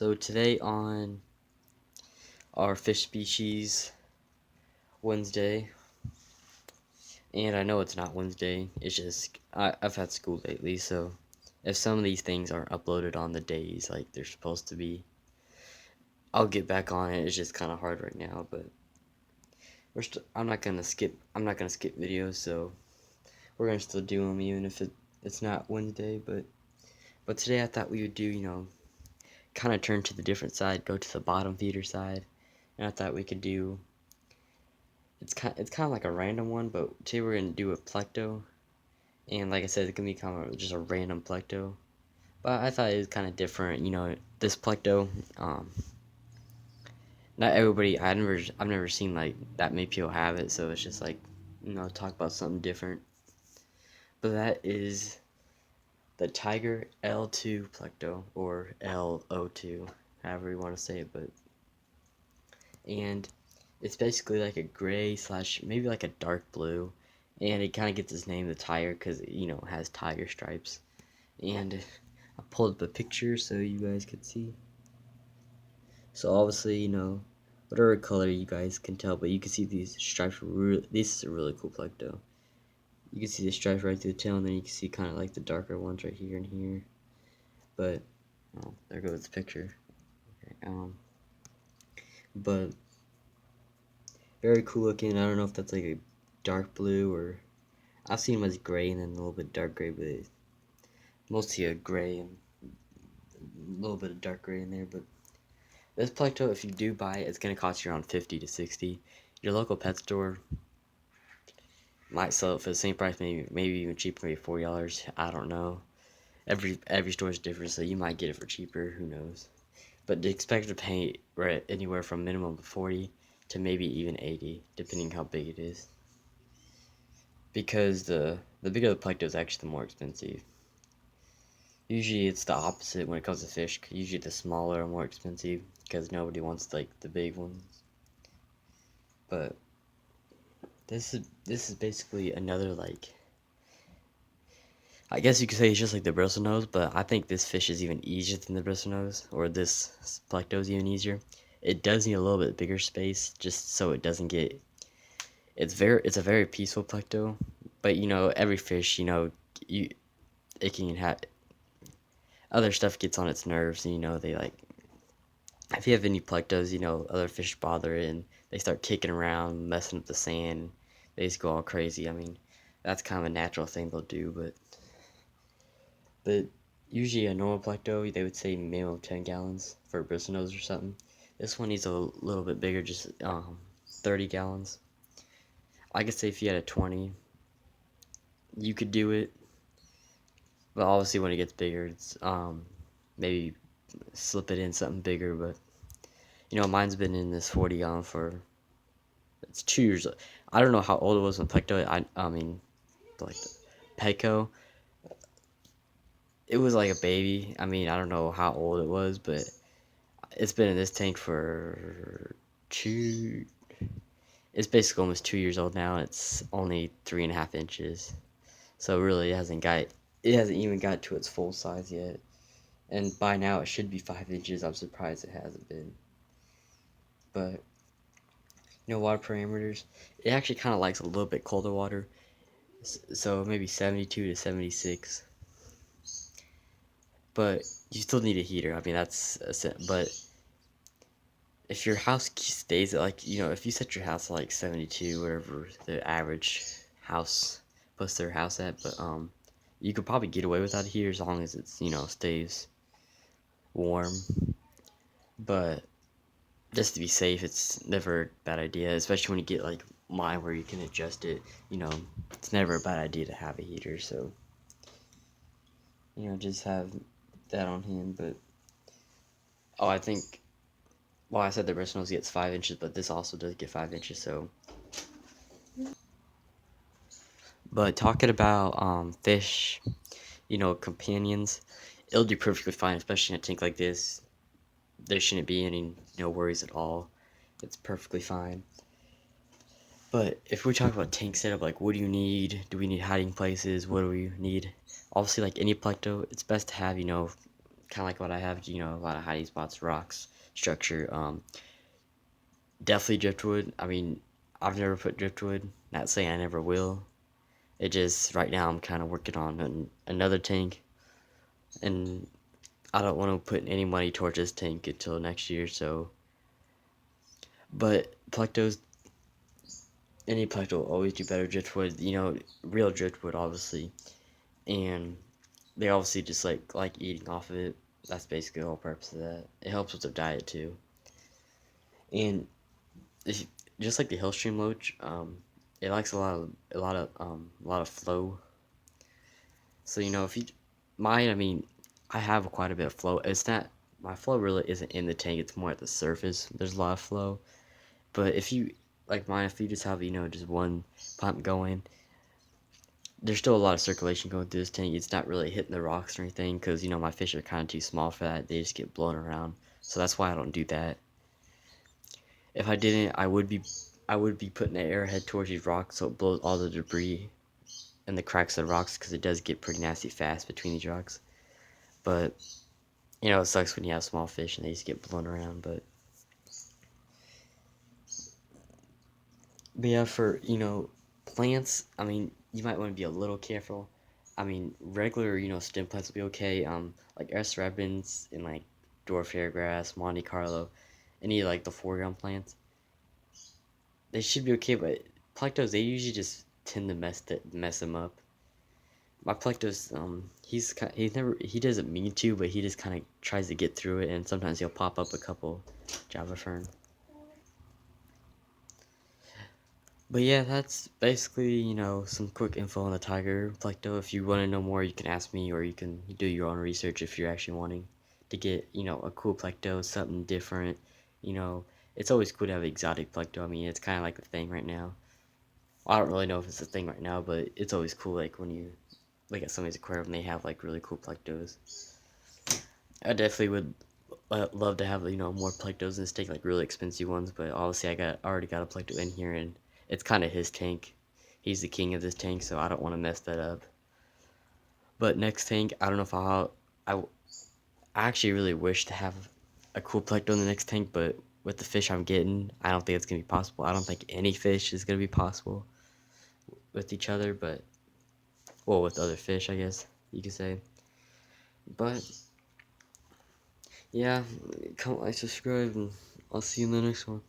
So today on our fish species Wednesday, and I know it's not Wednesday, it's just I've had school lately, so if some of these things aren't uploaded on the days like they're supposed to be, I'll get back on it. It's just kind of hard right now, but I'm not gonna skip videos, so we're gonna still do them even if it's not Wednesday. But today I thought we would do, kind of turn to the different side, go to the bottom feeder side, and I thought we could do. It's kind of like a random one, but today we're gonna do a Plecto, and like I said, it's gonna be kind of just a random Plecto. But I thought it was kind of different, this Plecto. Not everybody. I've never seen like that many people have it, so it's just like, talk about something different. But that is the Tiger L-02 Plecto, or L-02, however you want to say it, and it's basically like a gray slash maybe like a dark blue, and it kind of gets its name the tiger because it has tiger stripes. And I pulled up a picture so you guys could see. So obviously, whatever color you guys can tell, but you can see these stripes. This is a really cool Plecto. You can see the stripes right through the tail, and then you can see kind of like the darker ones right here and here. But there goes the picture. Okay, but very cool looking. I don't know if that's like a dark blue, or I've seen them as gray and then a little bit dark gray, but mostly a gray and a little bit of dark gray in there. But this Plecto, if you do buy it, it's gonna cost you around 50 to 60. Your local pet store might sell it for the same price, maybe even cheaper, maybe $40. I don't know. Every store is different, so you might get it for cheaper. Who knows? But expect to pay right anywhere from minimum of 40 to maybe even 80, depending how big it is. Because the bigger the Plecto is actually the more expensive. Usually it's the opposite when it comes to fish. Usually the smaller are more expensive because nobody wants like the big ones. But this is basically another, like, I guess you could say it's just like the bristlenose, but I think this fish is even easier than the bristlenose, or this Plecto is even easier. It does need a little bit bigger space just so it doesn't get. It's a very peaceful Plecto, but every fish, it can have other stuff gets on its nerves, and they like, if you have any Plectos, other fish bother it and they start kicking around, messing up the sand. They just go all crazy. I mean, that's kind of a natural thing they'll do, but usually a normal Plecto, they would say minimum 10 gallons for a bristlenose or something. This one needs a little bit bigger, just 30 gallons. I could say if you had a 20, you could do it. But obviously when it gets bigger, it's maybe slip it in something bigger. But mine's been in this 40 gallon for, it's 2 years. I don't know how old it was when Plecto. I mean, like Pleco. It was like a baby. I mean, I don't know how old it was, but it's been in this tank for two. It's basically almost 2 years old now. It's only 3.5 inches, so really it hasn't even got to its full size yet. And by now it should be 5 inches. I'm surprised it hasn't been. But water parameters. It actually kind of likes a little bit colder water, so maybe 72 to 76. But you still need a heater. I mean, but if your house stays at, like, if you set your house at like 72, whatever the average house puts their house at, but you could probably get away without a heater as long as it's stays warm. But just to be safe, it's never a bad idea, especially when you get like mine where you can adjust it. It's never a bad idea to have a heater, so just have that on hand. But I think, well, I said the bristlenose gets 5 inches, but this also does get 5 inches. So, but talking about fish, companions, it'll do perfectly fine, especially in a tank like this. There shouldn't be any worries at all. It's perfectly fine. But if we talk about tank setup, like, what do you need? Do we need hiding places? What do we need? Obviously, like any Plecto, it's best to have kind of like what I have, a lot of hiding spots, rocks, structure. Definitely driftwood. I mean, I've never put driftwood. Not saying I never will. It just right now I'm kind of working on another tank, and I don't want to put any money towards this tank until next year. So, but Plectos, any Plecto will always do better driftwood. Real driftwood, obviously, and they obviously just like eating off of it. That's basically the whole purpose of that. It helps with their diet too, and if, just like the Hillstream Loach, it likes a lot of flow. So if you mine, I mean, I have quite a bit of flow. It's not My flow really isn't in the tank. It's more at the surface. There's a lot of flow. But if you like mine, if you just have just one pump going, there's still a lot of circulation going through this tank. It's not really hitting the rocks or anything because my fish are kind of too small for that. They just get blown around. So that's why I don't do that. If I didn't, I would be putting the arrowhead towards these rocks so it blows all the debris and the cracks of the rocks because it does get pretty nasty fast between these rocks. But it sucks when you have small fish and they just get blown around. But yeah, for plants, I mean, you might want to be a little careful. I mean, regular stem plants will be okay. Like S. ribbons and like dwarf hairgrass, Monte Carlo, any like the foreground plants, they should be okay. But plectos, they usually just tend to mess them up. My plectos, he doesn't mean to, but he just kind of tries to get through it, and sometimes he'll pop up a couple Java fern. But yeah, that's basically, some quick info on the tiger plecto. If you want to know more, you can ask me, or you can do your own research if you're actually wanting to get, a cool plecto, something different. You know, it's always cool to have exotic plecto. I mean, it's kind of like the thing right now. I don't really know if it's a thing right now, but it's always cool, like when you look at somebody's aquarium and they have like really cool plectos. I definitely would love to have more plectos and take like really expensive ones, but obviously already got a plecto in here, and it's kind of his tank. He's the king of this tank, so I don't want to mess that up. But next tank, I don't know if I I actually really wish to have a cool plecto in the next tank, but with the fish I'm getting, I don't think it's gonna be possible. I don't think any fish is gonna be possible with each other, but well, with other fish, I guess you could say. But yeah, comment, like, subscribe, and I'll see you in the next one.